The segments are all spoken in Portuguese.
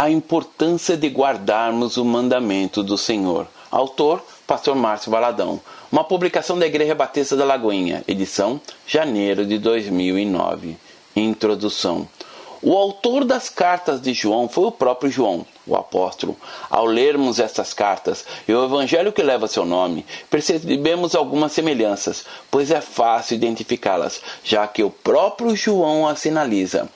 A importância de guardarmos o mandamento do Senhor. Autor, Pastor Márcio Valadão. Uma publicação da Igreja Batista da Lagoinha, edição janeiro de 2009. Introdução. O autor das cartas de João foi o próprio João, o apóstolo. Ao lermos estas cartas e o evangelho que leva seu nome, percebemos algumas semelhanças, pois é fácil identificá-las, já que o próprio João as sinaliza.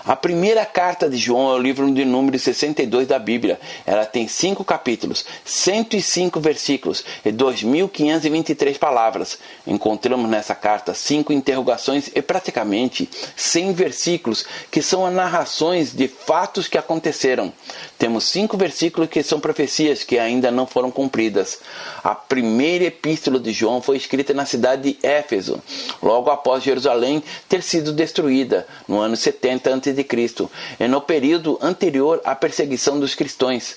A primeira carta de João é o livro de número 62 da Bíblia. Ela tem 5 capítulos, 105 versículos e 2.523 palavras. Encontramos nessa carta 5 interrogações e praticamente 100 versículos que são narrações de fatos que aconteceram. Temos 5 versículos que são profecias que ainda não foram cumpridas. A primeira epístola de João foi escrita na cidade de Éfeso, logo após Jerusalém ter sido destruída, no ano 70 a.C., e no período anterior à perseguição dos cristãos.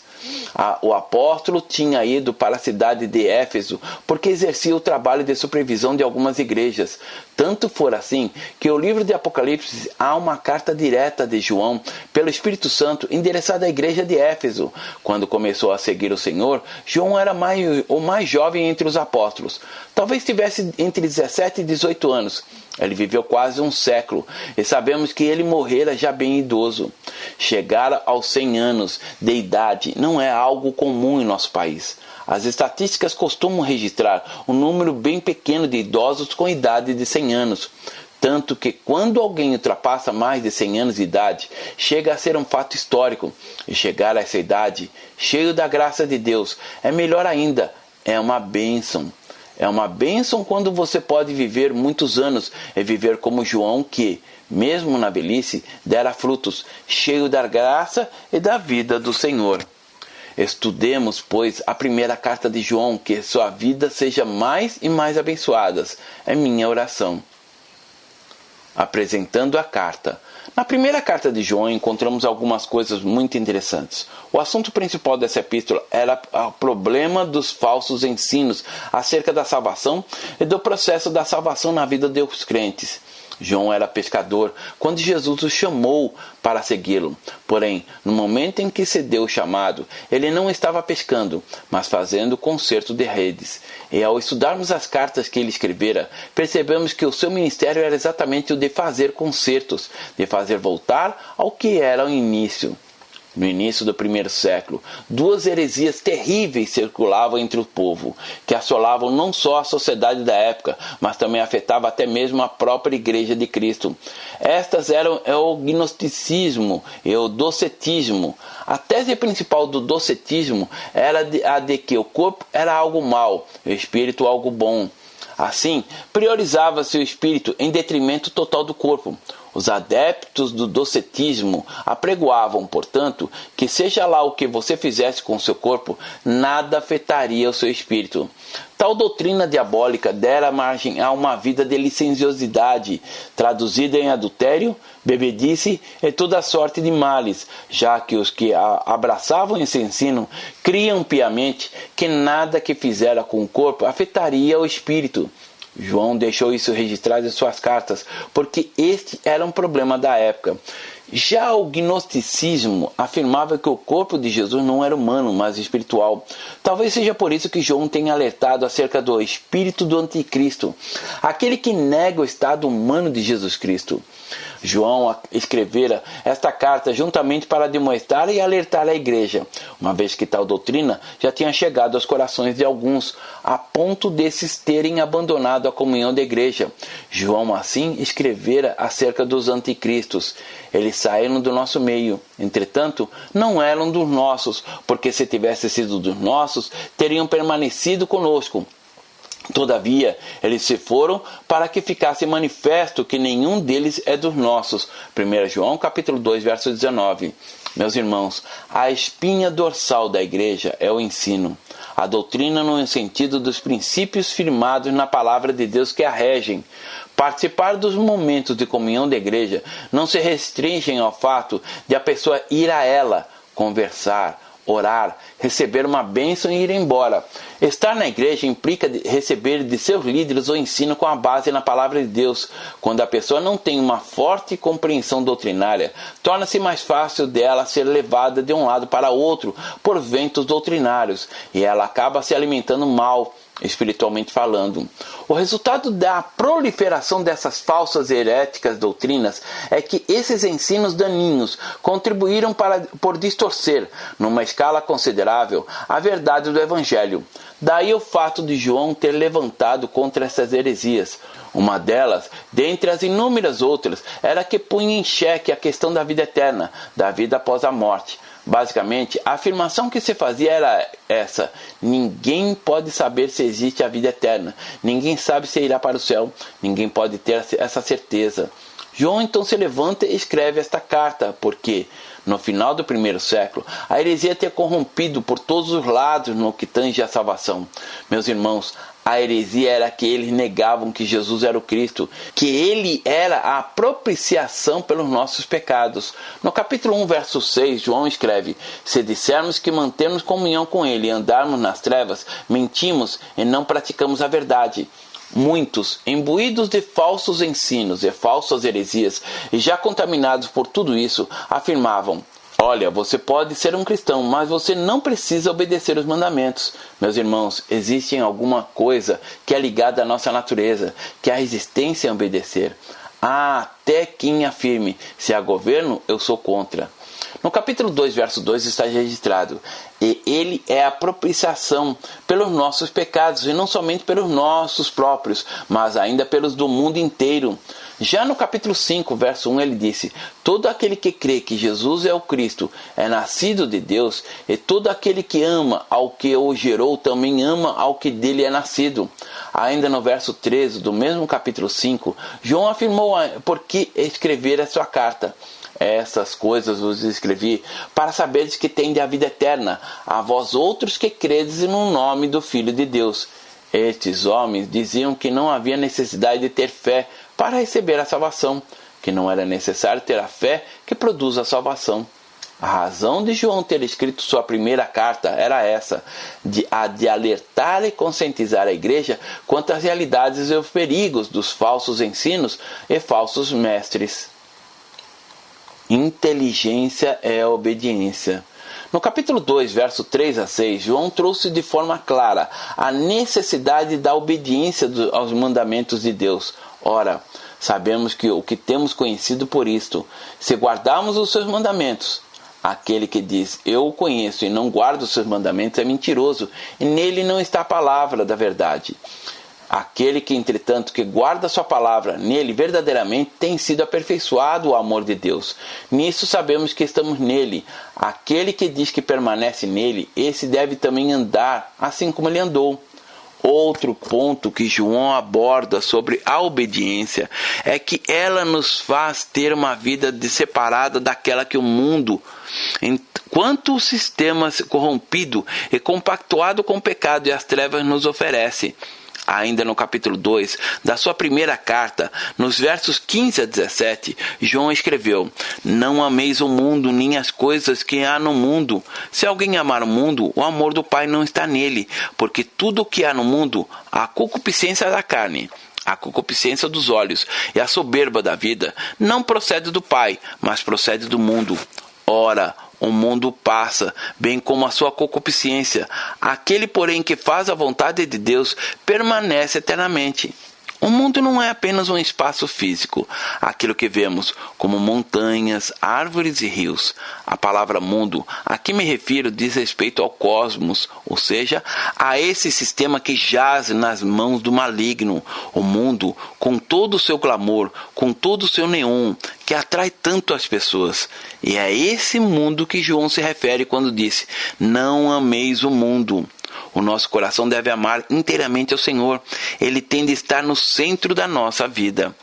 O apóstolo tinha ido para a cidade de Éfeso porque exercia o trabalho de supervisão de algumas igrejas. Tanto for assim que o livro de Apocalipse há uma carta direta de João pelo Espírito Santo endereçada à igreja de Éfeso. Quando começou a seguir o Senhor, João era o mais jovem entre os apóstolos. Talvez tivesse entre 17 e 18 anos. Ele viveu quase um século e sabemos que ele morrera já bem idoso. Chegar aos 100 anos de idade não é algo comum em nosso país. As estatísticas costumam registrar um número bem pequeno de idosos com idade de 100 anos. Tanto que quando alguém ultrapassa mais de 100 anos de idade, chega a ser um fato histórico. E chegar a essa idade, cheio da graça de Deus, é melhor ainda, é uma bênção. É uma bênção quando você pode viver muitos anos e viver como João que, mesmo na velhice, dera frutos, cheio da graça e da vida do Senhor. Estudemos, pois, a primeira carta de João, que sua vida seja mais e mais abençoada. É minha oração. Apresentando a carta. Na primeira carta de João encontramos algumas coisas muito interessantes. O assunto principal dessa epístola era o problema dos falsos ensinos acerca da salvação e do processo da salvação na vida dos crentes. João era pescador quando Jesus o chamou para segui-lo. Porém, no momento em que se deu o chamado, ele não estava pescando, mas fazendo conserto de redes. E ao estudarmos as cartas que ele escrevera, percebemos que o seu ministério era exatamente o de fazer consertos, de fazer voltar ao que era o início. No início do primeiro século, 2 heresias terríveis circulavam entre o povo, que assolavam não só a sociedade da época, mas também afetavam até mesmo a própria igreja de Cristo. Estas eram o gnosticismo e o docetismo. A tese principal do docetismo era a de que o corpo era algo mau, o espírito algo bom. Assim, priorizava-se o espírito em detrimento total do corpo. Os adeptos do docetismo apregoavam, portanto, que seja lá o que você fizesse com o seu corpo, nada afetaria o seu espírito. Tal doutrina diabólica dera margem a uma vida de licenciosidade, traduzida em adultério, bebedice e toda sorte de males, já que os que abraçavam esse ensino criam piamente que nada que fizera com o corpo afetaria o espírito. João deixou isso registrado em suas cartas, porque este era um problema da época. Já o gnosticismo afirmava que o corpo de Jesus não era humano, mas espiritual. Talvez seja por isso que João tenha alertado acerca do espírito do anticristo, aquele que nega o estado humano de Jesus Cristo. João escrevera esta carta juntamente para demonstrar e alertar a igreja, uma vez que tal doutrina já tinha chegado aos corações de alguns, a ponto desses terem abandonado a comunhão da igreja. João assim escrevera acerca dos anticristos. Eles saíram do nosso meio, entretanto, não eram dos nossos, porque se tivessem sido dos nossos, teriam permanecido conosco. Todavia, eles se foram para que ficasse manifesto que nenhum deles é dos nossos. 1 João capítulo 2, verso 19. Meus irmãos, a espinha dorsal da igreja é o ensino. A doutrina no sentido dos princípios firmados na palavra de Deus que a regem. Participar dos momentos de comunhão da igreja não se restringem ao fato de a pessoa ir a ela, conversar, orar, receber uma bênção e ir embora. Estar na igreja implica receber de seus líderes o ensino com a base na palavra de Deus. Quando a pessoa não tem uma forte compreensão doutrinária, torna-se mais fácil dela ser levada de um lado para outro por ventos doutrinários, e ela acaba se alimentando mal, espiritualmente falando. O resultado da proliferação dessas falsas e heréticas doutrinas é que esses ensinos daninhos contribuíram por distorcer, numa escala considerável, a verdade do Evangelho. Daí o fato de João ter levantado contra essas heresias. Uma delas, dentre as inúmeras outras, era que punha em xeque a questão da vida eterna, da vida após a morte. Basicamente, a afirmação que se fazia era essa: ninguém pode saber se existe a vida eterna, ninguém sabe se irá para o céu, ninguém pode ter essa certeza. João então se levanta e escreve esta carta, porque, no final do primeiro século, a heresia tinha corrompido por todos os lados no que tange à salvação. Meus irmãos, a heresia era que eles negavam que Jesus era o Cristo, que ele era a propiciação pelos nossos pecados. No capítulo 1, verso 6, João escreve: se dissermos que mantemos comunhão com ele e andarmos nas trevas, mentimos e não praticamos a verdade. Muitos, imbuídos de falsos ensinos e falsas heresias, e já contaminados por tudo isso, afirmavam: olha, você pode ser um cristão, mas você não precisa obedecer os mandamentos. Meus irmãos, existe alguma coisa que é ligada à nossa natureza, que é a resistência a obedecer. Há até quem afirme: se há governo, eu sou contra. No capítulo 2, verso 2 está registrado: e ele é a propiciação pelos nossos pecados, e não somente pelos nossos próprios, mas ainda pelos do mundo inteiro. Já no capítulo 5, verso 1, ele disse: todo aquele que crê que Jesus é o Cristo é nascido de Deus, e todo aquele que ama ao que o gerou também ama ao que dele é nascido. Ainda no verso 13 do mesmo capítulo 5, João afirmou por que escrever a sua carta. Essas coisas vos escrevi para saberes que tendes a vida eterna, a vós outros que credes no nome do Filho de Deus. Estes homens diziam que não havia necessidade de ter fé para receber a salvação, que não era necessário ter a fé que produz a salvação. A razão de João ter escrito sua primeira carta era essa, de alertar e conscientizar a igreja quanto às realidades e os perigos dos falsos ensinos e falsos mestres. Inteligência é obediência. No capítulo 2, verso 3 a 6, João trouxe de forma clara a necessidade da obediência aos mandamentos de Deus. Ora, sabemos que o que temos conhecido por isto, se guardarmos os seus mandamentos, aquele que diz, eu o conheço e não guarda os seus mandamentos é mentiroso, e nele não está a palavra da verdade. Aquele que, entretanto, que guarda sua palavra, nele verdadeiramente tem sido aperfeiçoado o amor de Deus. Nisso sabemos que estamos nele. Aquele que diz que permanece nele, esse deve também andar, assim como ele andou. Outro ponto que João aborda sobre a obediência é que ela nos faz ter uma vida separada daquela que o mundo, enquanto o sistema corrompido e compactuado com o pecado e as trevas nos oferece. Ainda no capítulo 2 da sua primeira carta, nos versos 15 a 17, João escreveu: não ameis o mundo, nem as coisas que há no mundo. Se alguém amar o mundo, o amor do Pai não está nele, porque tudo o que há no mundo, a concupiscência da carne, a concupiscência dos olhos e a soberba da vida, não procede do Pai, mas procede do mundo. Ora, o mundo passa, bem como a sua concupiscência. Aquele, porém, que faz a vontade de Deus, permanece eternamente. O mundo não é apenas um espaço físico, aquilo que vemos como montanhas, árvores e rios. A palavra mundo, a que me refiro, diz respeito ao cosmos, ou seja, a esse sistema que jaz nas mãos do maligno. O mundo, com todo o seu glamour, com todo o seu neon, que atrai tanto as pessoas. E é esse mundo que João se refere quando disse, não ameis o mundo. O nosso coração deve amar inteiramente ao Senhor. Ele tem de estar no centro da nossa vida.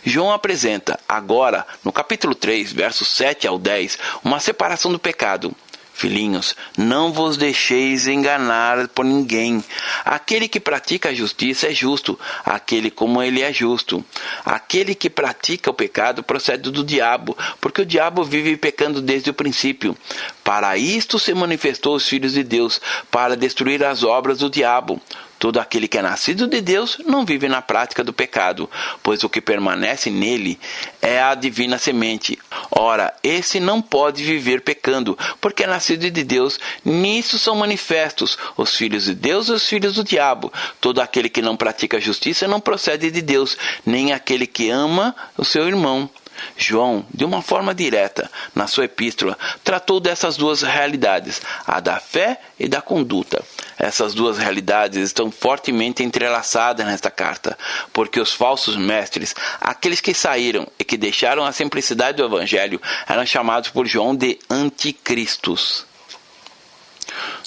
João apresenta agora, no capítulo 3, versos 7 ao 10, uma separação do pecado. Filhinhos, não vos deixeis enganar por ninguém. Aquele que pratica a justiça é justo, aquele como ele é justo. Aquele que pratica o pecado procede do diabo, porque o diabo vive pecando desde o princípio. Para isto se manifestou os filhos de Deus, para destruir as obras do diabo. Todo aquele que é nascido de Deus não vive na prática do pecado, pois o que permanece nele é a divina semente. Ora, esse não pode viver pecando, porque é nascido de Deus. Nisso são manifestos os filhos de Deus e os filhos do diabo. Todo aquele que não pratica a justiça não procede de Deus, nem aquele que ama o seu irmão. João, de uma forma direta, na sua epístola, tratou dessas duas realidades, a da fé e da conduta. Essas duas realidades estão fortemente entrelaçadas nesta carta, porque os falsos mestres, aqueles que saíram e que deixaram a simplicidade do Evangelho, eram chamados por João de anticristos.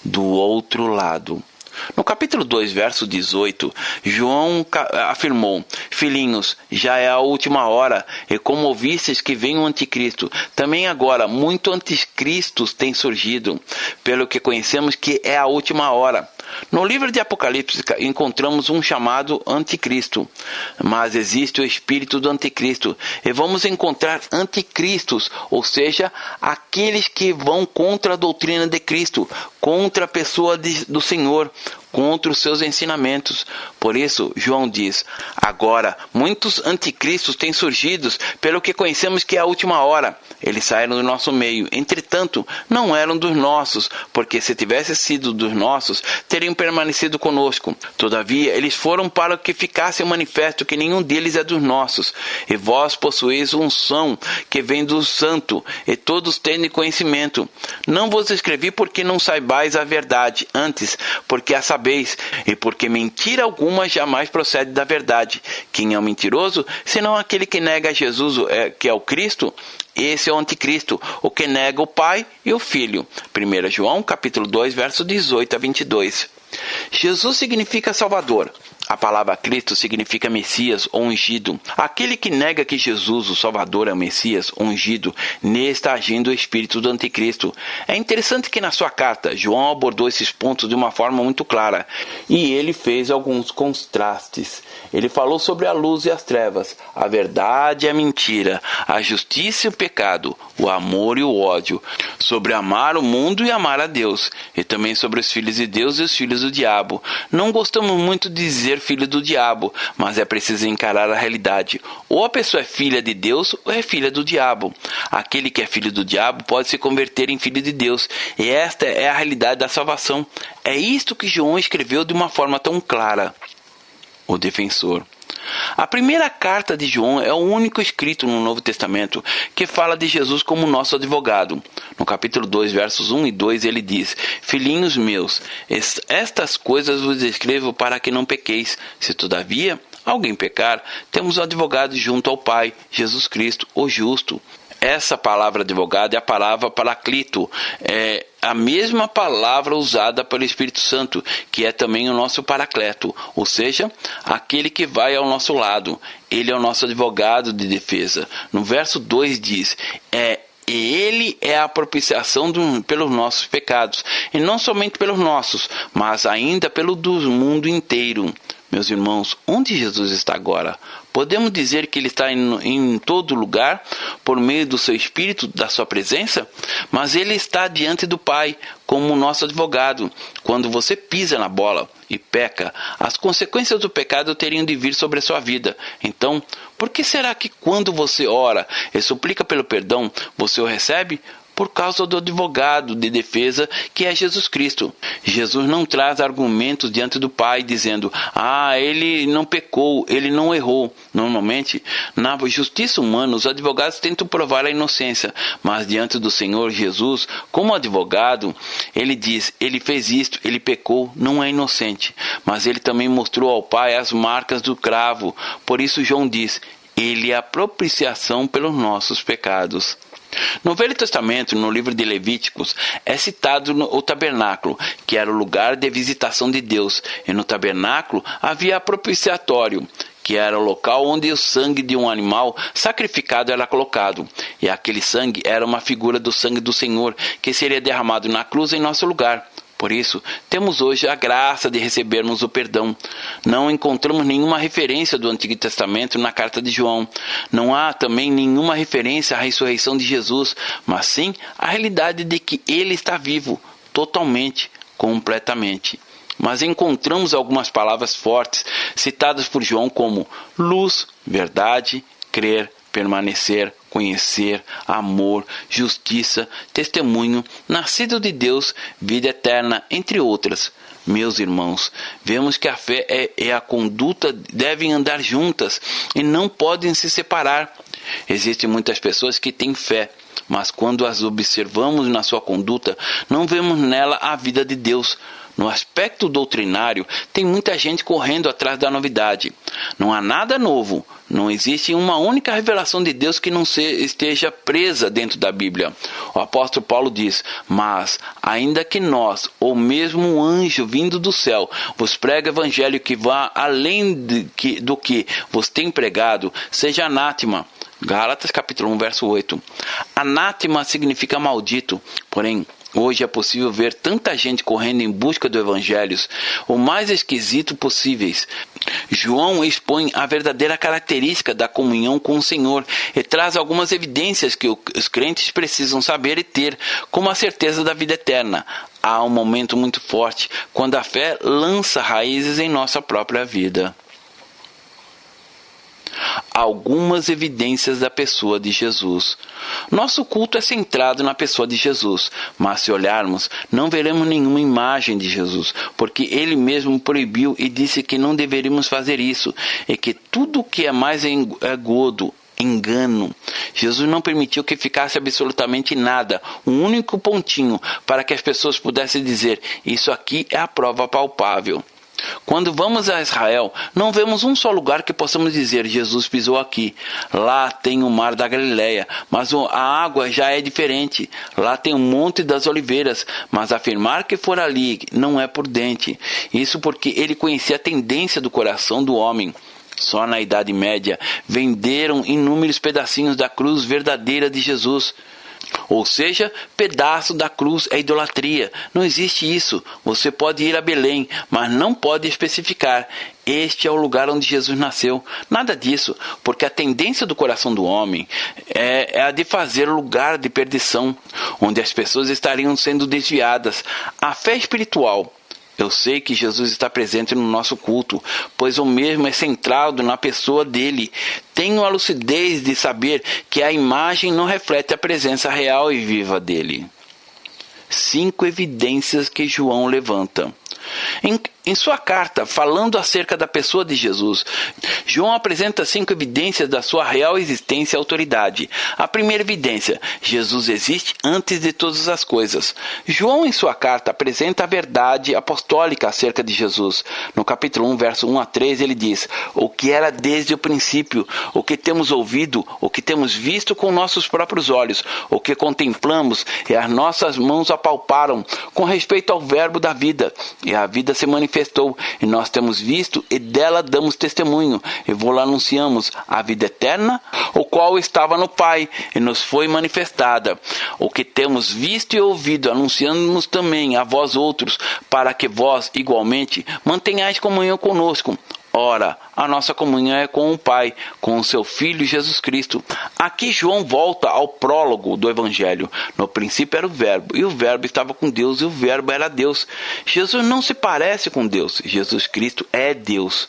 Do outro lado, no capítulo 2, verso 18, João afirmou: Filhinhos, já é a última hora, e como ouvistes que vem o anticristo, também agora muito anticristos têm surgido, pelo que conhecemos que é a última hora. No livro de Apocalipse encontramos um chamado anticristo, mas existe o espírito do anticristo, e vamos encontrar anticristos, ou seja, aqueles que vão contra a doutrina de Cristo, contra a pessoa do Senhor, contra os seus ensinamentos. Por isso, João diz: agora, muitos anticristos têm surgido, pelo que conhecemos que é a última hora. Eles saíram do nosso meio, entretanto, não eram dos nossos, porque se tivessem sido dos nossos, teriam permanecido conosco. Todavia, eles foram para que ficasse manifesto que nenhum deles é dos nossos. E vós possuís unção que vem do Santo, e todos têm conhecimento. Não vos escrevi porque não saibais a verdade, antes, porque a sabeis, e porque mentira alguma jamais procede da verdade. Quem é o mentiroso, senão aquele que nega Jesus, que é o Cristo? Esse é o anticristo, o que nega o Pai e o Filho. 1 João, capítulo 2, versos 18 a 22. Jesus significa Salvador. A palavra Cristo significa Messias ou ungido. Aquele que nega que Jesus, o Salvador, é o Messias ungido, nele está agindo o espírito do anticristo. É interessante que na sua carta, João abordou esses pontos de uma forma muito clara. E ele fez alguns contrastes. Ele falou sobre a luz e as trevas, a verdade e a mentira, a justiça e o pecado, o amor e o ódio, sobre amar o mundo e amar a Deus, e também sobre os filhos de Deus e os filhos do diabo. Não gostamos muito de dizer filho do diabo, mas é preciso encarar a realidade. Ou a pessoa é filha de Deus ou é filha do diabo. Aquele que é filho do diabo pode se converter em filho de Deus, e esta é a realidade da salvação. É isto que João escreveu de uma forma tão clara. O defensor. A primeira carta de João é o único escrito no Novo Testamento que fala de Jesus como nosso advogado. No capítulo 2, versos 1 e 2, ele diz: Filhinhos meus, estas coisas vos escrevo para que não pequeis. Se todavia alguém pecar, temos um advogado junto ao Pai, Jesus Cristo, o justo. Essa palavra advogado é a palavra paraclito, é a mesma palavra usada pelo Espírito Santo, que é também o nosso paracleto, ou seja, aquele que vai ao nosso lado. Ele é o nosso advogado de defesa. No verso 2 diz, ele é a propiciação pelos nossos pecados, e não somente pelos nossos, mas ainda pelo do mundo inteiro. Meus irmãos, onde Jesus está agora? Podemos dizer que Ele está em todo lugar, por meio do seu Espírito, da sua presença? Mas Ele está diante do Pai, como nosso advogado. Quando você pisa na bola e peca, as consequências do pecado teriam de vir sobre a sua vida. Então, por que será que quando você ora e suplica pelo perdão, você o recebe? Por causa do advogado de defesa que é Jesus Cristo. Jesus não traz argumentos diante do Pai dizendo, ele não pecou, ele não errou. Normalmente, na justiça humana, os advogados tentam provar a inocência, mas diante do Senhor Jesus, como advogado, ele diz, ele fez isto, ele pecou, não é inocente. Mas ele também mostrou ao Pai as marcas do cravo. Por isso João diz, ele é a propiciação pelos nossos pecados. No Velho Testamento, no livro de Levíticos, é citado o tabernáculo, que era o lugar de visitação de Deus, e no tabernáculo havia propiciatório, que era o local onde o sangue de um animal sacrificado era colocado. E aquele sangue era uma figura do sangue do Senhor, que seria derramado na cruz em nosso lugar. Por isso, temos hoje a graça de recebermos o perdão. Não encontramos nenhuma referência do Antigo Testamento na carta de João. Não há também nenhuma referência à ressurreição de Jesus, mas sim a realidade de que ele está vivo, totalmente, completamente. Mas encontramos algumas palavras fortes citadas por João como luz, verdade, crer, permanecer, conhecer, amor, justiça, testemunho, nascido de Deus, vida eterna, entre outras. Meus irmãos, vemos que a fé e a conduta devem andar juntas e não podem se separar. Existem muitas pessoas que têm fé, mas quando as observamos na sua conduta, não vemos nela a vida de Deus. No aspecto doutrinário, tem muita gente correndo atrás da novidade. Não há nada novo. Não existe uma única revelação de Deus que não esteja presa dentro da Bíblia. O apóstolo Paulo diz: mas, ainda que nós, ou mesmo um anjo vindo do céu, vos pregue o evangelho que vá além do que vos tem pregado, seja anátema. Gálatas capítulo 1, verso 8. Anátema significa maldito, porém, hoje é possível ver tanta gente correndo em busca do evangelho, o mais esquisito possíveis. João expõe a verdadeira característica da comunhão com o Senhor e traz algumas evidências que os crentes precisam saber e ter, como a certeza da vida eterna. Há um momento muito forte quando a fé lança raízes em nossa própria vida. Algumas evidências da pessoa de Jesus. Nosso culto é centrado na pessoa de Jesus, mas se olharmos, não veremos nenhuma imagem de Jesus, porque ele mesmo proibiu e disse que não deveríamos fazer isso, e que tudo que é mais godo, engano. Jesus não permitiu que ficasse absolutamente nada, um único pontinho, para que as pessoas pudessem dizer: isso aqui é a prova palpável. Quando vamos a Israel, não vemos um só lugar que possamos dizer: Jesus pisou aqui. Lá tem o mar da Galileia, mas a água já é diferente. Lá tem o Monte das Oliveiras, mas afirmar que for ali não é prudente. Isso porque ele conhecia a tendência do coração do homem. Só na Idade Média venderam inúmeros pedacinhos da cruz verdadeira de Jesus. Ou seja, pedaço da cruz é idolatria. Não existe isso. Você pode ir a Belém, mas não pode especificar: este é o lugar onde Jesus nasceu. Nada disso, porque a tendência do coração do homem é a de fazer lugar de perdição, onde as pessoas estariam sendo desviadas. A fé espiritual. Eu sei que Jesus está presente no nosso culto, pois o mesmo é centrado na pessoa dele. Tenho a lucidez de saber que a imagem não reflete a presença real e viva dele. 5 evidências que João levanta. Em sua carta, falando acerca da pessoa de Jesus, João apresenta 5 evidências da sua real existência e autoridade. A primeira evidência: Jesus existe antes de todas as coisas. João, em sua carta, apresenta a verdade apostólica acerca de Jesus. No capítulo 1, verso 1 a 3, ele diz: o que era desde o princípio, o que temos ouvido, o que temos visto com nossos próprios olhos, o que contemplamos e as nossas mãos apalparam com respeito ao verbo da vida. E a vida se manifestou, e nós temos visto, e dela damos testemunho, e vou-la anunciamos, a vida eterna, o qual estava no Pai, e nos foi manifestada. O que temos visto e ouvido, anunciamos também a vós outros, para que vós, igualmente, mantenhais comunhão conosco. Ora, a nossa comunhão é com o Pai, com o seu Filho Jesus Cristo. Aqui João volta ao prólogo do Evangelho. No princípio era o Verbo, e o Verbo estava com Deus, e o Verbo era Deus. Jesus não se parece com Deus, Jesus Cristo é Deus.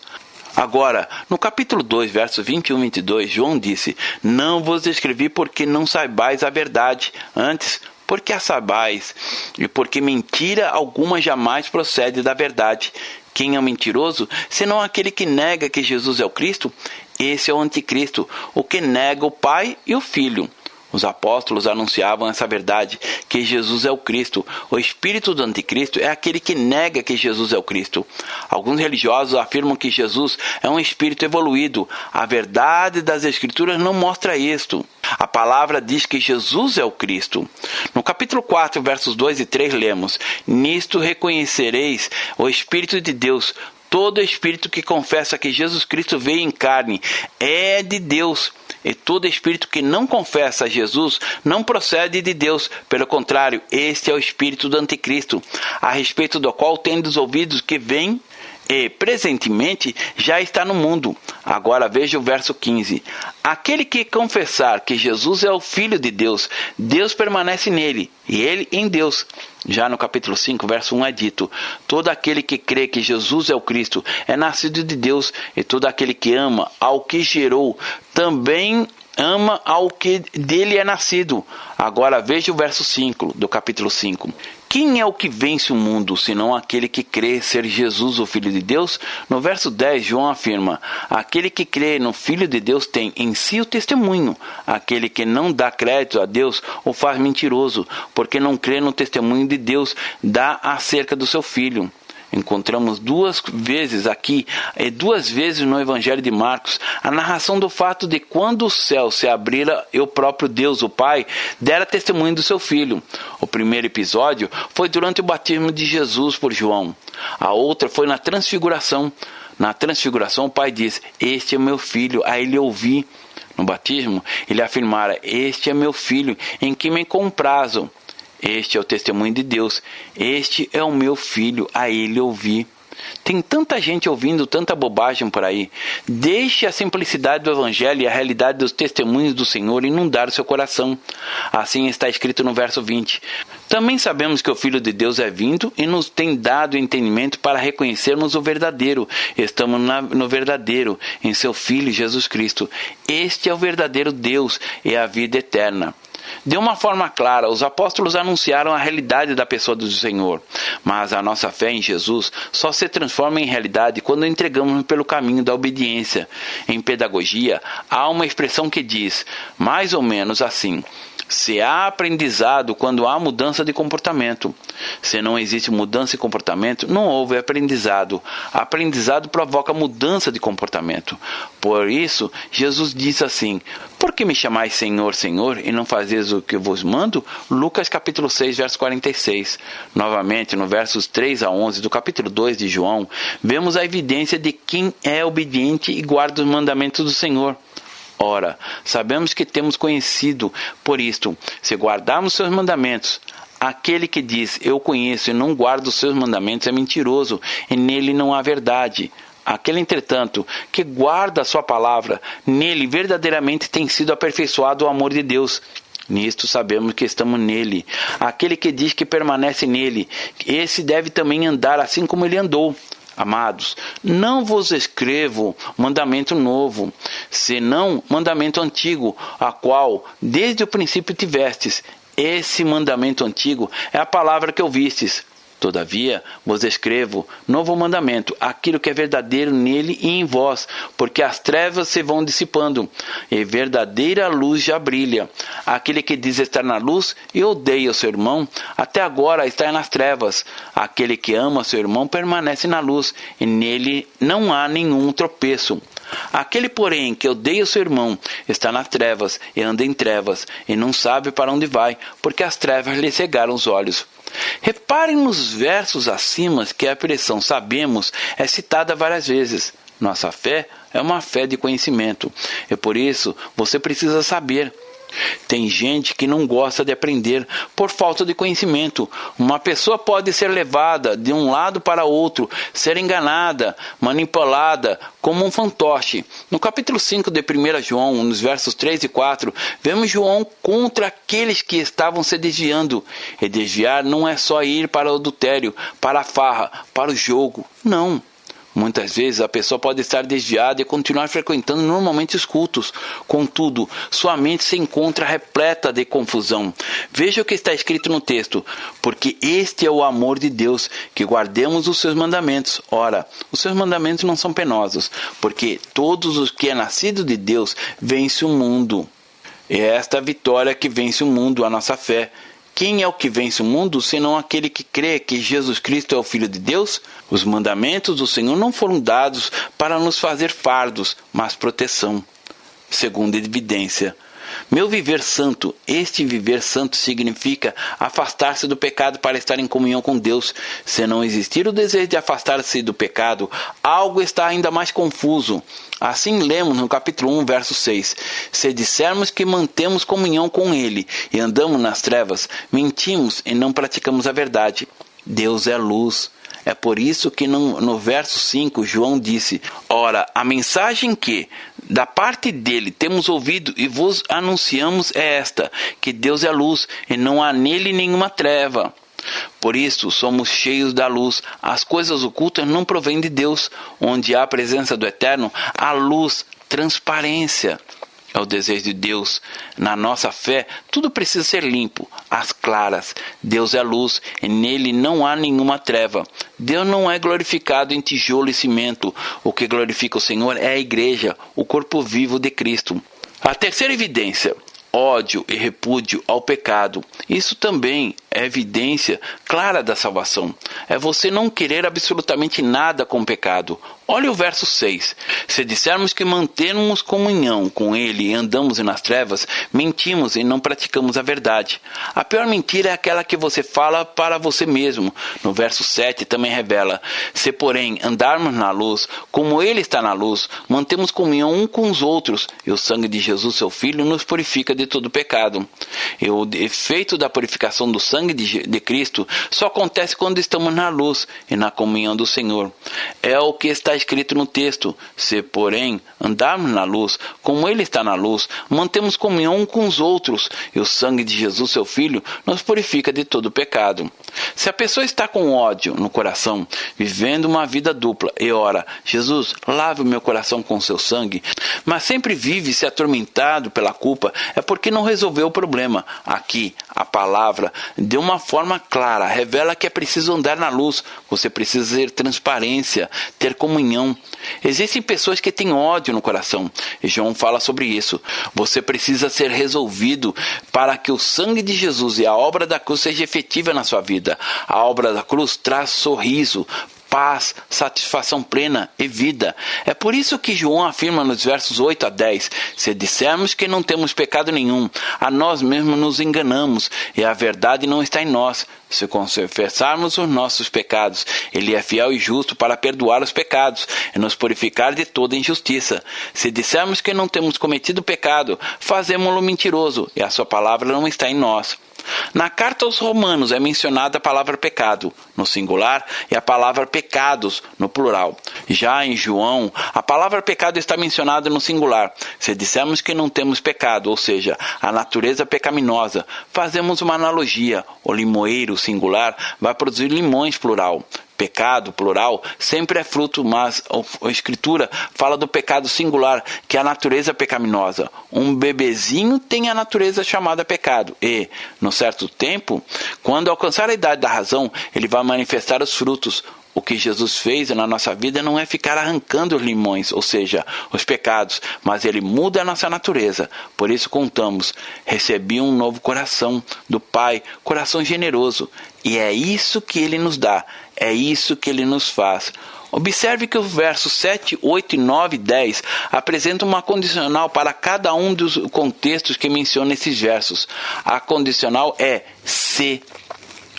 Agora, no capítulo 2, versos 21 e 22, João disse: não vos escrevi porque não saibais a verdade, antes porque a saibais, e porque mentira alguma jamais procede da verdade. Quem é o mentiroso, senão aquele que nega que Jesus é o Cristo? Esse é o anticristo, o que nega o Pai e o Filho. Os apóstolos anunciavam essa verdade, que Jesus é o Cristo. O espírito do anticristo é aquele que nega que Jesus é o Cristo. Alguns religiosos afirmam que Jesus é um espírito evoluído. A verdade das Escrituras não mostra isto. A palavra diz que Jesus é o Cristo. No capítulo 4, versos 2 e 3, lemos: nisto reconhecereis o Espírito de Deus. Todo espírito que confessa que Jesus Cristo veio em carne é de Deus. E todo espírito que não confessa a Jesus não procede de Deus. Pelo contrário, este é o espírito do anticristo, a respeito do qual tendes ouvidos que vem e presentemente já está no mundo. Agora veja o verso 15. Aquele que confessar que Jesus é o Filho de Deus, Deus permanece nele, e ele em Deus. Já no capítulo 5, verso 1 é dito: todo aquele que crê que Jesus é o Cristo é nascido de Deus, e todo aquele que ama ao que gerou, também ama ao que dele é nascido. Agora veja o verso 5 do capítulo 5. Quem é o que vence o mundo, senão aquele que crê ser Jesus o Filho de Deus? No verso 10, João afirma: aquele que crê no Filho de Deus tem em si o testemunho. Aquele que não dá crédito a Deus o faz mentiroso, porque não crê no testemunho de Deus dá acerca do seu Filho. Encontramos 2 vezes aqui e 2 vezes no Evangelho de Marcos a narração do fato de quando o céu se abrira e o próprio Deus, o Pai, dera testemunho do seu Filho. O primeiro episódio foi durante o batismo de Jesus por João. A outra foi na transfiguração. Na transfiguração o Pai diz: este é meu Filho, a ele ouvi. No batismo ele afirmara: este é meu Filho, em quem me comprazo. Este é o testemunho de Deus. Este é o meu Filho, a ele ouvi. Tem tanta gente ouvindo tanta bobagem por aí. Deixe a simplicidade do Evangelho e a realidade dos testemunhos do Senhor inundar o seu coração. Assim está escrito no verso 20. Também sabemos que o Filho de Deus é vindo e nos tem dado entendimento para reconhecermos o verdadeiro. Estamos no verdadeiro, em seu Filho Jesus Cristo. Este é o verdadeiro Deus e a vida eterna. De uma forma clara, os apóstolos anunciaram a realidade da pessoa do Senhor, mas a nossa fé em Jesus só se transforma em realidade quando entregamos pelo caminho da obediência. Em pedagogia, há uma expressão que diz, mais ou menos assim: se há aprendizado quando há mudança de comportamento. Se não existe mudança de comportamento, não houve aprendizado. Aprendizado provoca mudança de comportamento. Por isso, Jesus disse assim: por que me chamais Senhor, Senhor, e não fazeis o que vos mando? Lucas capítulo 6, verso 46. Novamente, no versos 3 a 11 do capítulo 2 de João, vemos a evidência de quem é obediente e guarda os mandamentos do Senhor. Ora, sabemos que temos conhecido por isto, se guardarmos seus mandamentos. Aquele que diz, eu conheço e não guardo os seus mandamentos é mentiroso, e nele não há verdade. Aquele, entretanto, que guarda a sua palavra, nele verdadeiramente tem sido aperfeiçoado o amor de Deus. Nisto sabemos que estamos nele. Aquele que diz que permanece nele, esse deve também andar assim como ele andou. Amados, não vos escrevo mandamento novo, senão mandamento antigo, a qual desde o princípio tivestes. Esse mandamento antigo é a palavra que ouvistes. Todavia, vos escrevo novo mandamento, aquilo que é verdadeiro nele e em vós, porque as trevas se vão dissipando, e verdadeira luz já brilha. Aquele que diz estar na luz e odeia o seu irmão, até agora está nas trevas. Aquele que ama seu irmão permanece na luz, e nele não há nenhum tropeço. Aquele, porém, que odeia o seu irmão, está nas trevas, e anda em trevas, e não sabe para onde vai, porque as trevas lhe cegaram os olhos. Reparem nos versos acima que a expressão sabemos é citada várias vezes. Nossa fé é uma fé de conhecimento, e por isso você precisa saber. Tem gente que não gosta de aprender por falta de conhecimento. Uma pessoa pode ser levada de um lado para outro, ser enganada, manipulada, como um fantoche. No capítulo 5 de 1 João, nos versos 3 e 4, vemos João contra aqueles que estavam se desviando. E desviar não é só ir para o adultério, para a farra, para o jogo. Não. Muitas vezes a pessoa pode estar desviada e continuar frequentando normalmente os cultos. Contudo, sua mente se encontra repleta de confusão. Veja o que está escrito no texto. Porque este é o amor de Deus, que guardemos os seus mandamentos. Ora, os seus mandamentos não são penosos, porque todos os que é nascido de Deus vence o mundo. É esta vitória que vence o mundo, a nossa fé. Quem é o que vence o mundo, senão aquele que crê que Jesus Cristo é o Filho de Deus? Os mandamentos do Senhor não foram dados para nos fazer fardos, mas proteção. Segunda evidência. Meu viver santo, este viver santo significa afastar-se do pecado para estar em comunhão com Deus. Se não existir o desejo de afastar-se do pecado, algo está ainda mais confuso. Assim lemos no capítulo 1, verso 6. Se dissermos que mantemos comunhão com Ele e andamos nas trevas, mentimos e não praticamos a verdade. Deus é luz. É por isso que no verso 5, João disse: ora, a mensagem que, da parte dele, temos ouvido e vos anunciamos é esta, que Deus é luz e não há nele nenhuma treva. Por isso, somos cheios da luz. As coisas ocultas não provêm de Deus. Onde há a presença do Eterno, há luz, transparência. É o desejo de Deus. Na nossa fé, tudo precisa ser limpo, às claras. Deus é luz e nele não há nenhuma treva. Deus não é glorificado em tijolo e cimento. O que glorifica o Senhor é a igreja, o corpo vivo de Cristo. A terceira evidência: ódio e repúdio ao pecado. Isso também é evidência clara da salvação. É você não querer absolutamente nada com o pecado. Olha o verso 6. Se dissermos que mantemos comunhão com Ele e andamos nas trevas, mentimos e não praticamos a verdade. A pior mentira é aquela que você fala para você mesmo. No verso 7 também revela: se porém andarmos na luz, como Ele está na luz, mantemos comunhão um com os outros, e o sangue de Jesus, seu Filho, nos purifica de todo pecado. E o efeito da purificação do sangue de Cristo só acontece quando estamos na luz e na comunhão do Senhor. É o que está escrito no texto: se porém andarmos na luz, como Ele está na luz, mantemos comunhão um com os outros, e o sangue de Jesus, seu Filho, nos purifica de todo pecado. Se a pessoa está com ódio no coração, vivendo uma vida dupla, e ora: Jesus, lave o meu coração com seu sangue, mas sempre vive se atormentado pela culpa, é porque não resolveu o problema. Aqui, a palavra, de uma forma clara, revela que é preciso andar na luz. Você precisa ter transparência, ter comunhão. Existem pessoas que têm ódio no coração, e João fala sobre isso. Você precisa ser resolvido para que o sangue de Jesus e a obra da cruz seja efetiva na sua vida. A obra da cruz traz sorriso, paz, satisfação plena e vida. É por isso que João afirma nos versos 8 a 10, se dissermos que não temos pecado nenhum, a nós mesmos nos enganamos e a verdade não está em nós. Se confessarmos os nossos pecados, Ele é fiel e justo para perdoar os pecados e nos purificar de toda injustiça. Se dissermos que não temos cometido pecado, fazemo-lo mentiroso e a sua palavra não está em nós. Na carta aos Romanos é mencionada a palavra pecado, no singular, e a palavra pecados, no plural. Já em João, a palavra pecado está mencionada no singular. Se dissermos que não temos pecado, ou seja, a natureza pecaminosa, fazemos uma analogia. O limoeiro, singular, vai produzir limões, plural. Pecado, plural, sempre é fruto, mas a Escritura fala do pecado singular, que é a natureza pecaminosa. Um bebezinho tem a natureza chamada pecado e, no certo tempo, quando alcançar a idade da razão, ele vai manifestar os frutos. O que Jesus fez na nossa vida não é ficar arrancando os limões, ou seja, os pecados, mas Ele muda a nossa natureza. Por isso contamos: recebi um novo coração do Pai, coração generoso. E é isso que Ele nos dá, é isso que Ele nos faz. Observe que os versos 7, 8, 9 e 10 apresentam uma condicional para cada um dos contextos que menciona esses versos. A condicional é se.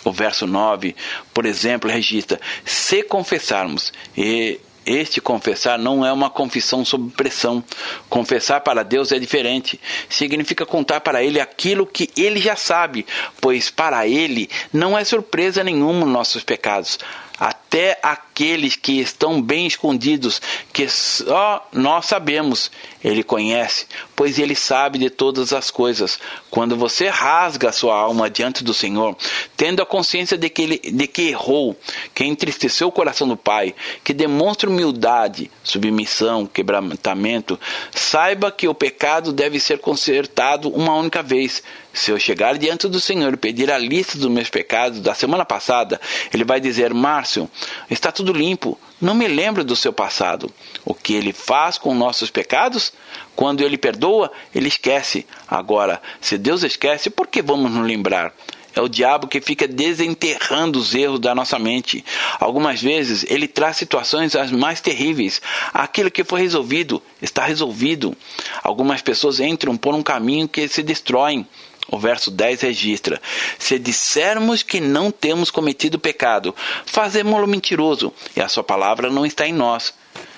O verso 9, por exemplo, registra: se confessarmos. E este confessar não é uma confissão sob pressão. Confessar para Deus é diferente. Significa contar para Ele aquilo que Ele já sabe, pois para Ele não é surpresa nenhuma nossos pecados. Até aqueles que estão bem escondidos, que só nós sabemos, Ele conhece, pois Ele sabe de todas as coisas. Quando você rasga a sua alma diante do Senhor, tendo a consciência de que errou, que entristeceu o coração do Pai, que demonstra humildade, submissão, quebrantamento, saiba que o pecado deve ser consertado uma única vez. Se eu chegar diante do Senhor e pedir a lista dos meus pecados da semana passada, Ele vai dizer: Márcio, está tudo limpo, não me lembro do seu passado. O que Ele faz com nossos pecados? Quando Ele perdoa, Ele esquece. Agora, se Deus esquece, por que vamos nos lembrar? É o diabo que fica desenterrando os erros da nossa mente. Algumas vezes ele traz situações as mais terríveis. Aquilo que foi resolvido, está resolvido. Algumas pessoas entram por um caminho que se destroem. O verso 10 registra: se dissermos que não temos cometido pecado, fazemo-lo mentiroso, e a sua palavra não está em nós.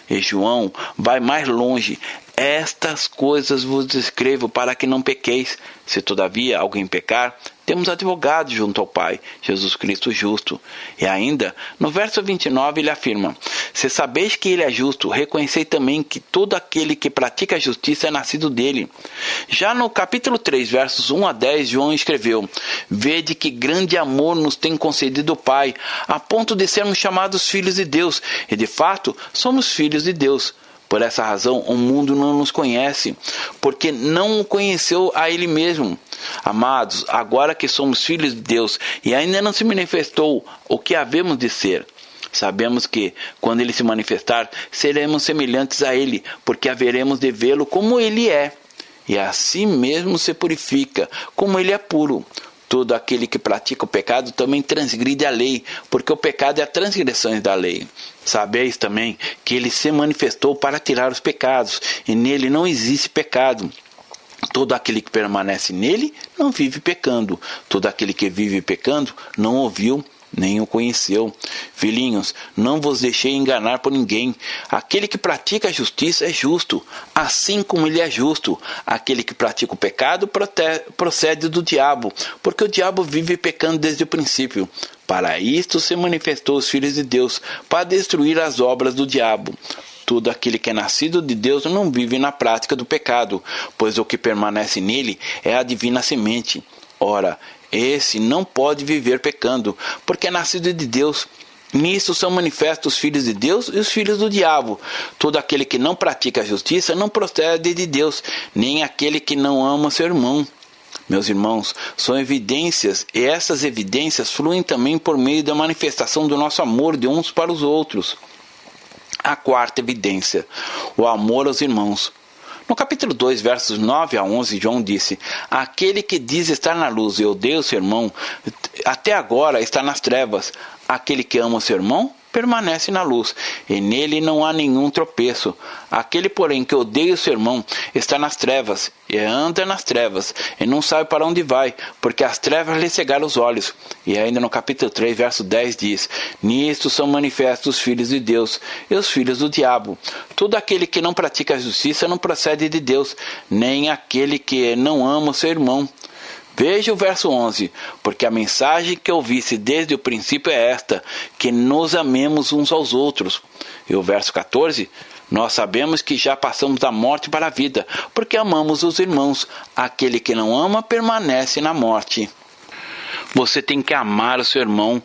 E João vai mais longe: estas coisas vos escrevo para que não pequeis. Se todavia alguém pecar, temos advogado junto ao Pai, Jesus Cristo justo. E ainda, no verso 29 ele afirma: se sabeis que ele é justo, reconhecei também que todo aquele que pratica a justiça é nascido dele. Já no capítulo 3, versos 1 a 10, João escreveu: vede que grande amor nos tem concedido o Pai, a ponto de sermos chamados filhos de Deus, e de fato somos filhos de Deus. Por essa razão, o mundo não nos conhece, porque não o conheceu a Ele mesmo. Amados, agora que somos filhos de Deus e ainda não se manifestou o que havemos de ser, sabemos que, quando Ele se manifestar, seremos semelhantes a Ele, porque haveremos de vê-lo como Ele é. E assim mesmo se purifica, como Ele é puro. Todo aquele que pratica o pecado também transgride a lei, porque o pecado é a transgressão da lei. Sabeis também que ele se manifestou para tirar os pecados, e nele não existe pecado. Todo aquele que permanece nele não vive pecando. Todo aquele que vive pecando não ouviu nem o conheceu. Filhinhos, não vos deixei enganar por ninguém. Aquele que pratica a justiça é justo, assim como ele é justo. Aquele que pratica o pecado procede do diabo, porque o diabo vive pecando desde o princípio. Para isto se manifestou os filhos de Deus, para destruir as obras do diabo. Todo aquele que é nascido de Deus não vive na prática do pecado, pois o que permanece nele é a divina semente. Ora, esse não pode viver pecando, porque é nascido de Deus. Nisto são manifestos os filhos de Deus e os filhos do diabo. Todo aquele que não pratica a justiça não procede de Deus, nem aquele que não ama seu irmão. Meus irmãos, são evidências, e essas evidências fluem também por meio da manifestação do nosso amor de uns para os outros. A quarta evidência: o amor aos irmãos. No capítulo 2, versos 9 a 11, João disse: aquele que diz estar na luz e odeia o seu irmão, até agora está nas trevas. Aquele que ama o seu irmão permanece na luz, e nele não há nenhum tropeço. Aquele, porém, que odeia o seu irmão está nas trevas, e anda nas trevas, e não sabe para onde vai, porque as trevas lhe cegaram os olhos. E ainda no capítulo 3, verso 10 diz: nisto são manifestos os filhos de Deus e os filhos do diabo. Todo aquele que não pratica a justiça não procede de Deus, nem aquele que não ama o seu irmão. Veja o verso 11, porque a mensagem que ouvisse desde o princípio é esta, que nos amemos uns aos outros. E o verso 14, nós sabemos que já passamos da morte para a vida, porque amamos os irmãos. Aquele que não ama permanece na morte. Você tem que amar o seu irmão.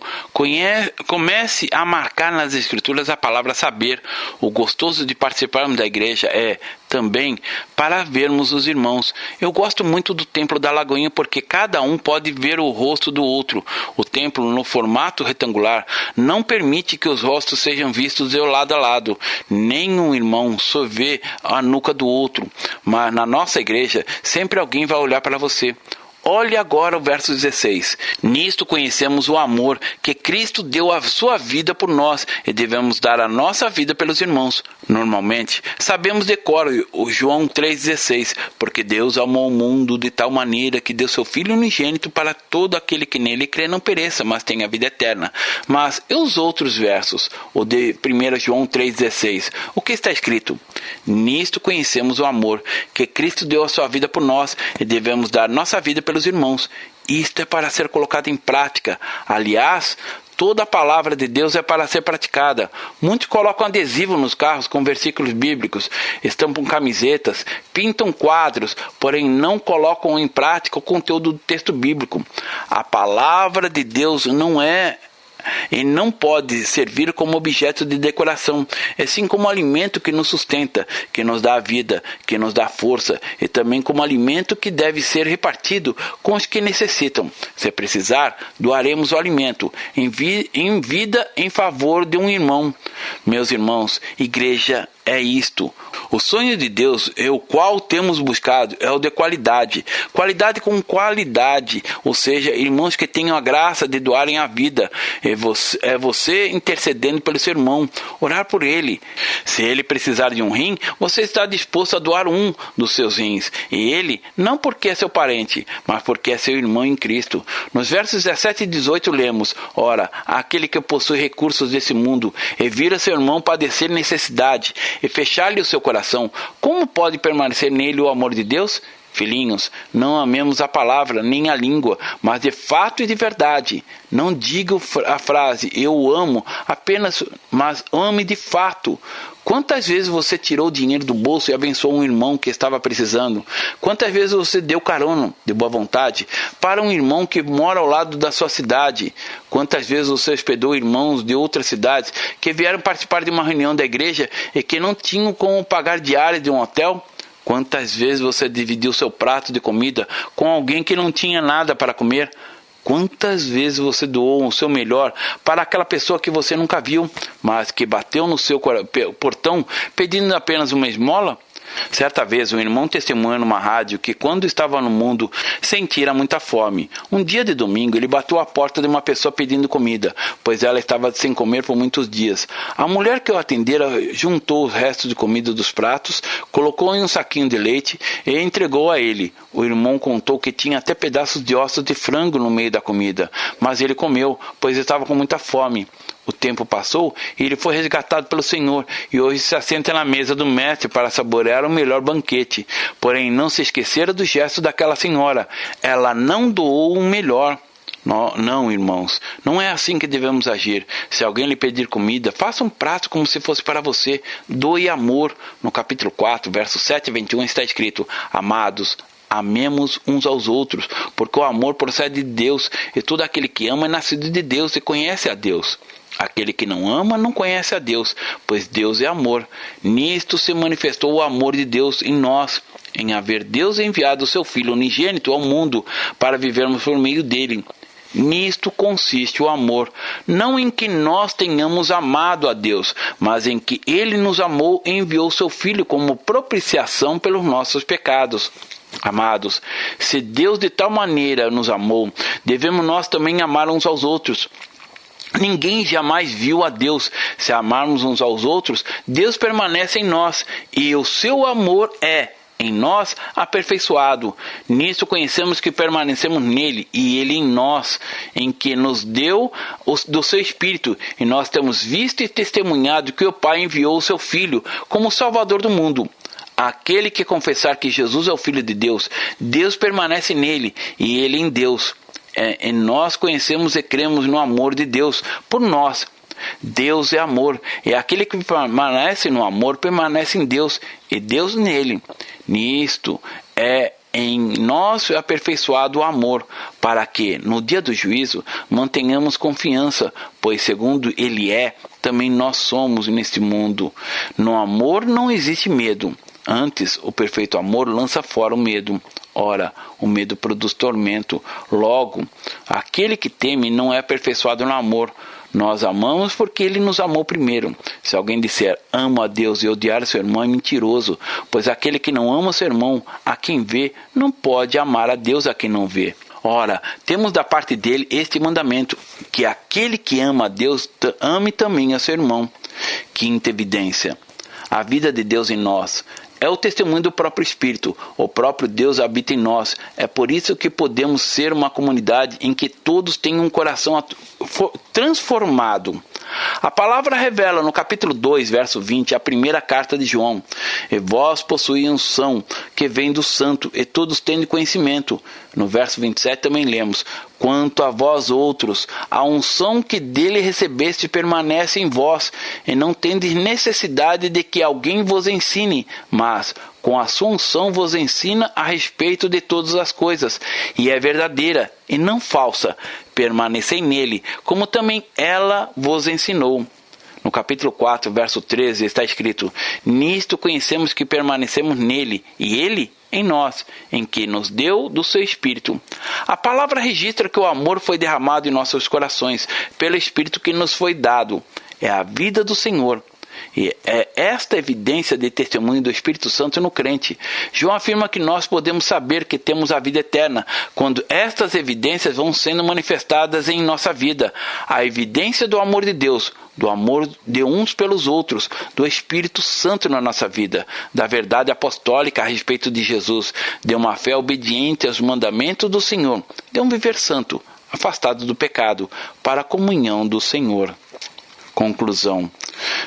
Comece a marcar nas escrituras a palavra saber. O gostoso de participarmos da igreja é também para vermos os irmãos. Eu gosto muito do templo da Lagoinha porque cada um pode ver o rosto do outro. O templo, no formato retangular, não permite que os rostos sejam vistos de lado a lado. Nenhum irmão só vê a nuca do outro. Mas na nossa igreja, sempre alguém vai olhar para você. Olhe agora o verso 16. Nisto conhecemos o amor que Cristo deu a sua vida por nós e devemos dar a nossa vida pelos irmãos. Normalmente, sabemos de cor o João 3,16, porque Deus amou o mundo de tal maneira que deu seu Filho unigênito para todo aquele que nele crê não pereça, mas tenha vida eterna. Mas e os outros versos? O de 1 João 3,16. O que está escrito? Nisto conhecemos o amor que Cristo deu a sua vida por nós e devemos dar nossa vida pelos irmãos. Isto é para ser colocado em prática. Aliás, toda a palavra de Deus é para ser praticada. Muitos colocam adesivo nos carros com versículos bíblicos, estampam camisetas, pintam quadros, porém não colocam em prática o conteúdo do texto bíblico. A palavra de Deus não é e não pode servir como objeto de decoração, assim como alimento que nos sustenta, que nos dá a vida, que nos dá força, e também como alimento que deve ser repartido com os que necessitam. Se precisar, doaremos o alimento em vida em favor de um irmão. Meus irmãos, igreja é isto. O sonho de Deus, o qual temos buscado, é o de qualidade. Qualidade com qualidade, ou seja, irmãos que tenham a graça de doarem a vida. É você intercedendo pelo seu irmão, orar por ele. Se ele precisar de um rim, você está disposto a doar um dos seus rins. E ele, não porque é seu parente, mas porque é seu irmão em Cristo. Nos versos 17 e 18 lemos: ora, aquele que possui recursos desse mundo e vira seu irmão padecer necessidade e fechar-lhe o seu coração, como pode permanecer nele o amor de Deus? Filhinhos, não amemos a palavra nem a língua, mas de fato e de verdade. Não diga a frase eu amo apenas, mas ame de fato. Quantas vezes você tirou dinheiro do bolso e abençoou um irmão que estava precisando? Quantas vezes você deu carona de boa vontade para um irmão que mora ao lado da sua cidade? Quantas vezes você hospedou irmãos de outras cidades que vieram participar de uma reunião da igreja e que não tinham como pagar diária de um hotel? Quantas vezes você dividiu seu prato de comida com alguém que não tinha nada para comer? Quantas vezes você doou o seu melhor para aquela pessoa que você nunca viu, mas que bateu no seu portão pedindo apenas uma esmola? Certa vez, um irmão testemunhou numa rádio que quando estava no mundo sentira muita fome. Um dia de domingo, ele bateu à porta de uma pessoa pedindo comida, pois ela estava sem comer por muitos dias. A mulher que o atendera juntou os restos de comida dos pratos, colocou em um saquinho de leite e entregou a ele. O irmão contou que tinha até pedaços de ossos de frango no meio da comida, mas ele comeu, pois estava com muita fome. O tempo passou e ele foi resgatado pelo Senhor e hoje se assenta na mesa do mestre para saborear o melhor banquete. Porém, não se esqueça do gesto daquela senhora. Ela não doou o melhor. Não, irmãos, não é assim que devemos agir. Se alguém lhe pedir comida, faça um prato como se fosse para você. Doe amor. No capítulo 4, versos 7 e 21 está escrito: amados, amemos uns aos outros, porque o amor procede de Deus, e todo aquele que ama é nascido de Deus e conhece a Deus. Aquele que não ama não conhece a Deus, pois Deus é amor. Nisto se manifestou o amor de Deus em nós, em haver Deus enviado o seu Filho unigênito ao mundo para vivermos por meio dele. Nisto consiste o amor, não em que nós tenhamos amado a Deus, mas em que Ele nos amou e enviou seu Filho como propiciação pelos nossos pecados. Amados, se Deus de tal maneira nos amou, devemos nós também amar uns aos outros. Ninguém jamais viu a Deus. Se amarmos uns aos outros, Deus permanece em nós e o seu amor é em nós aperfeiçoado. Nisso conhecemos que permanecemos nele e ele em nós, em que nos deu do seu Espírito. E nós temos visto e testemunhado que o Pai enviou o seu Filho como Salvador do mundo. Aquele que confessar que Jesus é o Filho de Deus, Deus permanece nele e ele em Deus. E nós conhecemos e cremos no amor de Deus por nós. Deus é amor, e aquele que permanece no amor permanece em Deus e Deus nele. Nisto é em nós aperfeiçoado o amor, para que, no dia do juízo, mantenhamos confiança, pois segundo Ele é, também nós somos neste mundo. No amor não existe medo. Antes, o perfeito amor lança fora o medo. Ora, o medo produz tormento. Logo, aquele que teme não é aperfeiçoado no amor. Nós amamos porque Ele nos amou primeiro. Se alguém disser, amo a Deus e odiar seu irmão, é mentiroso. Pois aquele que não ama seu irmão, a quem vê, não pode amar a Deus a quem não vê. Ora, temos da parte dele este mandamento, que aquele que ama a Deus, ame também a seu irmão. Quinta evidência: a vida de Deus em nós. É o testemunho do próprio Espírito. O próprio Deus habita em nós. É por isso que podemos ser uma comunidade em que todos têm um coração transformado. A palavra revela no capítulo 2, verso 20, a primeira carta de João. E vós possuís unção que vem do santo, e todos têm conhecimento. No verso 27 também lemos: quanto a vós outros, a unção que dele recebeste permanece em vós, e não tendes necessidade de que alguém vos ensine, mas com a sua unção vos ensina a respeito de todas as coisas, e é verdadeira e não falsa. Permanecei nele, como também ela vos ensinou. No capítulo 4, verso 13, está escrito: nisto conhecemos que permanecemos nele, e ele em nós, em que nos deu do seu Espírito. A palavra registra que o amor foi derramado em nossos corações, pelo Espírito que nos foi dado. É a vida do Senhor. E é esta evidência de testemunho do Espírito Santo no crente. João afirma que nós podemos saber que temos a vida eterna quando estas evidências vão sendo manifestadas em nossa vida. A evidência do amor de Deus, do amor de uns pelos outros, do Espírito Santo na nossa vida, da verdade apostólica a respeito de Jesus, de uma fé obediente aos mandamentos do Senhor, de um viver santo, afastado do pecado, para a comunhão do Senhor. Conclusão.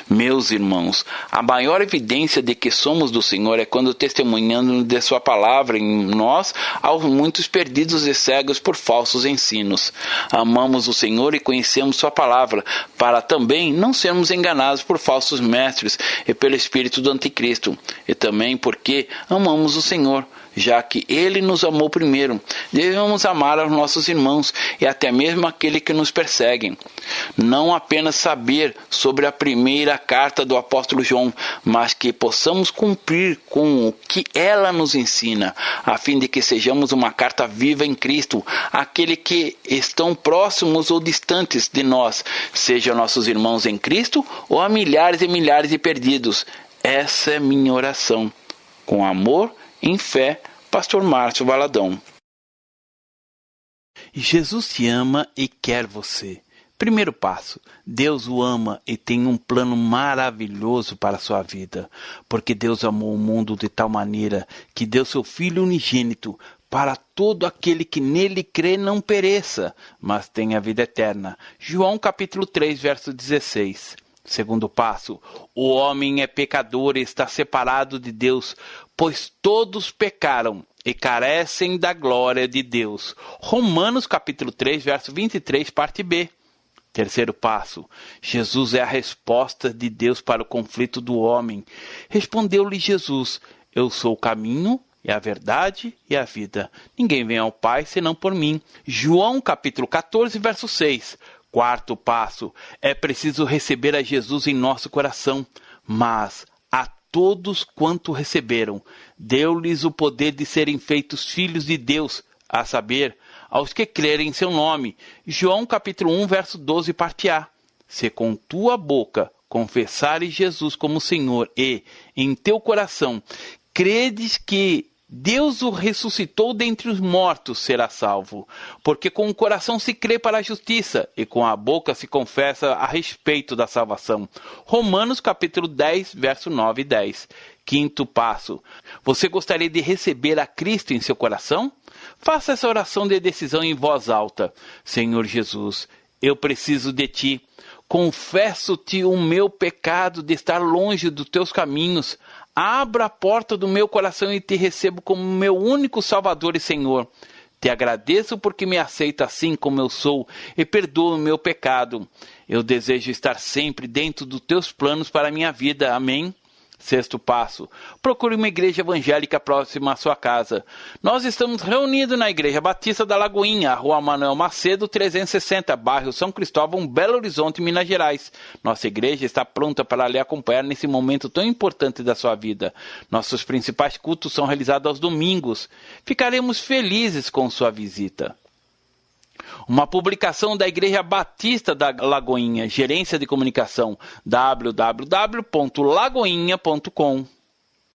Meus irmãos, a maior evidência de que somos do Senhor é quando testemunhando de sua palavra em nós aos muitos perdidos e cegos por falsos ensinos. Amamos o Senhor e conhecemos sua palavra, para também não sermos enganados por falsos mestres e pelo espírito do anticristo, e também porque amamos o Senhor, já que Ele nos amou primeiro. Devemos amar aos nossos irmãos e até mesmo aqueles que nos perseguem. Não apenas saber sobre a primeira carta do apóstolo João, mas que possamos cumprir com o que ela nos ensina, a fim de que sejamos uma carta viva em Cristo, àqueles que estão próximos ou distantes de nós, sejam nossos irmãos em Cristo ou a milhares e milhares de perdidos. Essa é minha oração. Com amor, em fé, Pastor Márcio Valadão. Jesus te ama e quer você. Primeiro passo, Deus o ama e tem um plano maravilhoso para a sua vida, porque Deus amou o mundo de tal maneira que deu seu Filho unigênito para todo aquele que nele crê não pereça, mas tenha vida eterna. João capítulo 3, verso 16. Segundo passo, o homem é pecador e está separado de Deus, pois todos pecaram e carecem da glória de Deus. Romanos capítulo 3, verso 23, parte B. Terceiro passo, Jesus é a resposta de Deus para o conflito do homem. Respondeu-lhe Jesus, eu sou o caminho e a verdade e a vida. Ninguém vem ao Pai senão por mim. João capítulo 14, verso 6. Quarto passo, é preciso receber a Jesus em nosso coração, mas a todos quanto receberam, deu-lhes o poder de serem feitos filhos de Deus, a saber, aos que crerem em seu nome. João capítulo 1, verso 12, parte A. Se com tua boca confessares Jesus como Senhor e, em teu coração, credes que Deus o ressuscitou dentre os mortos, será salvo. Porque com o coração se crê para a justiça, e com a boca se confessa a respeito da salvação. Romanos capítulo 10, verso 9 e 10. Quinto passo. Você gostaria de receber a Cristo em seu coração? Faça essa oração de decisão em voz alta. Senhor Jesus, eu preciso de Ti. Confesso-te o meu pecado de estar longe dos Teus caminhos. Abra a porta do meu coração e te recebo como meu único Salvador e Senhor. Te agradeço porque me aceita assim como eu sou e perdoa o meu pecado. Eu desejo estar sempre dentro dos teus planos para a minha vida. Amém? Sexto passo. Procure uma igreja evangélica próxima à sua casa. Nós estamos reunidos na Igreja Batista da Lagoinha, Rua Manuel Macedo, 360, bairro São Cristóvão, Belo Horizonte, Minas Gerais. Nossa igreja está pronta para lhe acompanhar nesse momento tão importante da sua vida. Nossos principais cultos são realizados aos domingos. Ficaremos felizes com sua visita. Uma publicação da Igreja Batista da Lagoinha, Gerência de Comunicação, www.lagoinha.com.